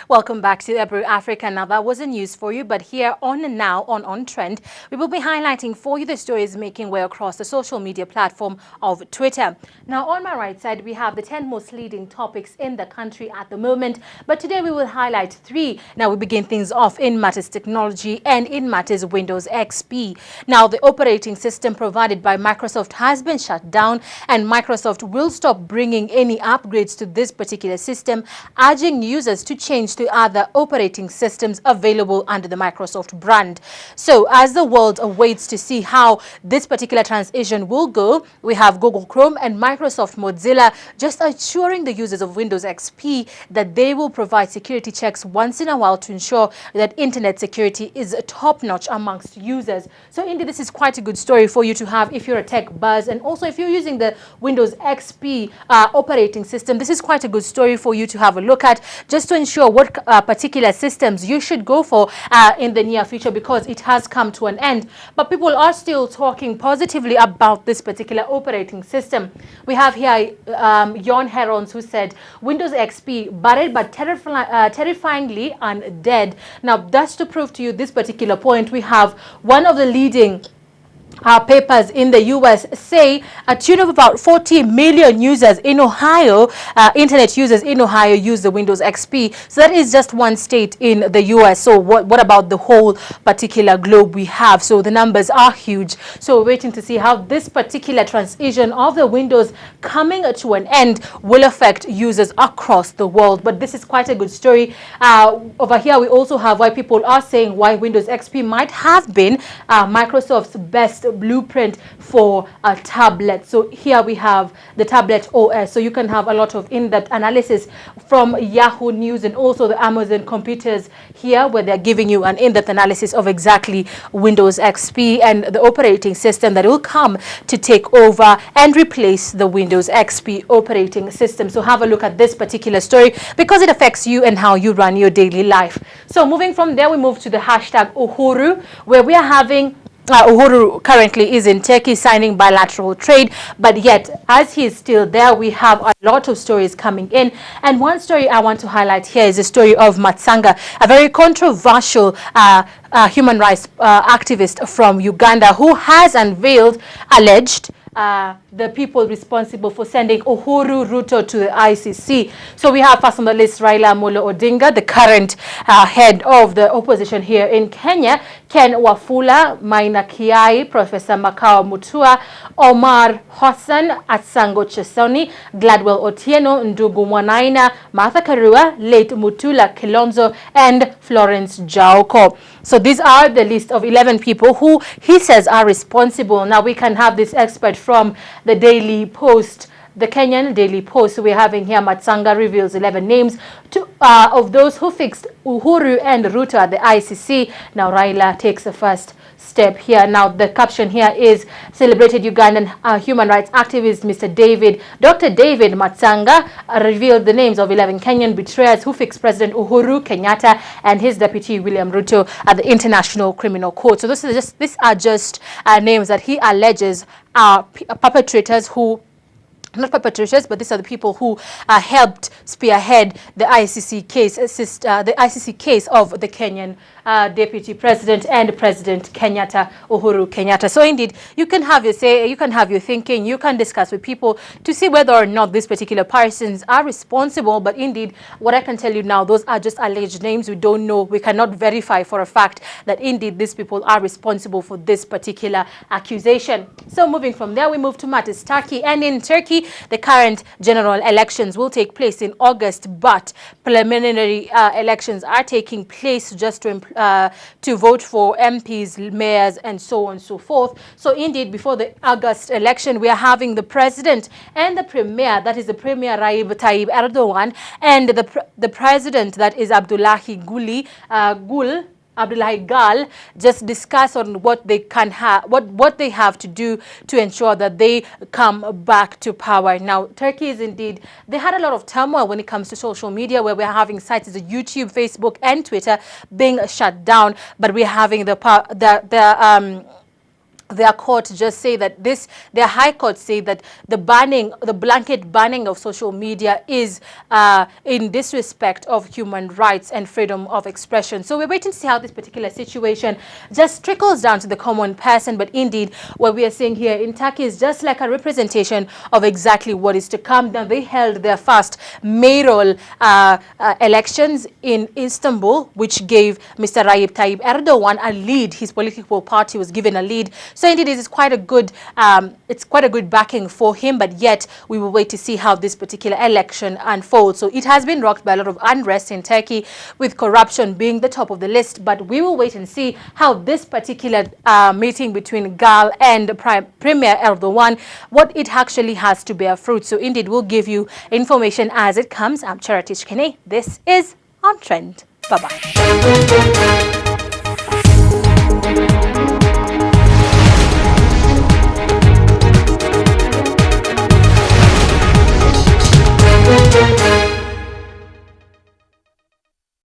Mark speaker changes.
Speaker 1: Welcome back to Ebru Africa. Now, that was the news for you, but here on Now on Trend, we will be highlighting for you the stories making way across the social media platform of Twitter. Now, on my right side, we have the 10 most leading topics in the country at the moment, but today we will highlight 3. Now, we begin things off in matters technology and in matters Windows XP. Now, the operating system provided by Microsoft has been shut down, and Microsoft will stop bringing any upgrades to this particular system, urging users to change to other operating systems available under the Microsoft brand. So as the world awaits to see how this particular transition will go, we have Google Chrome and Microsoft Mozilla just assuring the users of Windows XP that they will provide security checks once in a while to ensure that internet security is top-notch amongst users. So indeed, this is quite a good story for you to have if you're a tech buzz, and also if you're using the Windows XP operating system. This is quite a good story for you to have a look at, just to ensure what particular systems you should go for in the near future, because it has come to an end. But people are still talking positively about this particular operating system. We have here Jon Herons, who said Windows XP buried but terrifyingly undead. Now, that's to prove to you this particular point. We have one of the leading papers in the US say a tune of about 40 million users in Ohio, internet users in Ohio, use the Windows XP. So that is just one state in the US. So what about the whole particular globe we have? So the numbers are huge. So we're waiting to see how this particular transition of the Windows coming to an end will affect users across the world. But this is quite a good story. Over here, we also have why people are saying why Windows XP might have been Microsoft's best blueprint for a tablet. So here we have the tablet OS, so you can have a lot of in-depth analysis from Yahoo News and also the Amazon computers here, where they're giving you an in-depth analysis of exactly Windows XP and the operating system that will come to take over and replace the Windows XP operating system. So have a look at this particular story because it affects you and how you run your daily life. So moving from there, we move to the hashtag Uhuru, where we are having Uhuru currently is in Turkey signing bilateral trade, but yet as he is still there, we have a lot of stories coming in. And one story I want to highlight here is the story of Matsanga, a very controversial human rights activist from Uganda, who has unveiled alleged the people responsible for sending Uhuru Ruto to the ICC. So we have first on the list Raila Amolo Odinga, the current head of the opposition here in Kenya, Ken Wafula, Maina Kiai, Professor Makao Mutua, Omar Hassan, Atsango Chesoni, Gladwell Otieno, Ndugu Mwanaina, Martha Karua, late Mutula Kilonzo, and Florence Jaoko. So these are the list of 11 people who he says are responsible. Now we can have this expert from the Daily Post, the Kenyan Daily Post. So we're having here Matsanga reveals 11 names of those who fixed Uhuru and Ruto at the ICC. Now Raila takes the first step here. Now the caption here is celebrated Ugandan human rights activist Dr. David Matsanga revealed the names of 11 Kenyan betrayers who fixed President Uhuru Kenyatta and his deputy William Ruto at the International Criminal Court. So these are just names that he alleges are perpetrators who, not perpetrators, but these are the people who helped spearhead the ICC case, of the Kenyan Deputy President and President Kenyatta, Uhuru Kenyatta. So indeed, you can have your say, you can have your thinking, you can discuss with people to see whether or not these particular persons are responsible. But indeed, what I can tell you now, those are just alleged names. We don't know, we cannot verify for a fact that indeed these people are responsible for this particular accusation. So moving from there, we move to matters Turkey. And in Turkey, the current general elections will take place in August, but preliminary elections are taking place just to vote for MPs, mayors, and so on and so forth. So indeed, before the August election, we are having the president and the premier, that is the premier Recep Tayyip Erdogan, and the president, that is Abdullahi Gül, Abdullahi Gal just discuss on what they can have, what they have to do to ensure that they come back to power. Now, Turkey is indeed, they had a lot of turmoil when it comes to social media, where we're having sites as YouTube, Facebook, and Twitter being shut down, but we're having their court just say that their high court say that the blanket banning of social media is in disrespect of human rights and freedom of expression. So we're waiting to see how this particular situation just trickles down to the common person. But indeed, what we are seeing here in Turkey is just like a representation of exactly what is to come. Now, they held their first mayoral elections in Istanbul, which gave Mr. Recep Tayyip Erdogan a lead. His political party was given a lead. So indeed, it is quite a good, it's quite a good backing for him. But yet, we will wait to see how this particular election unfolds. So it has been rocked by a lot of unrest in Turkey, with corruption being the top of the list. But we will wait and see how this particular meeting between Gal and Premier Erdogan, what it actually has to bear fruit. So indeed, we'll give you information as it comes. I'm Cherotich Kenei. This is On Trend. Bye-bye.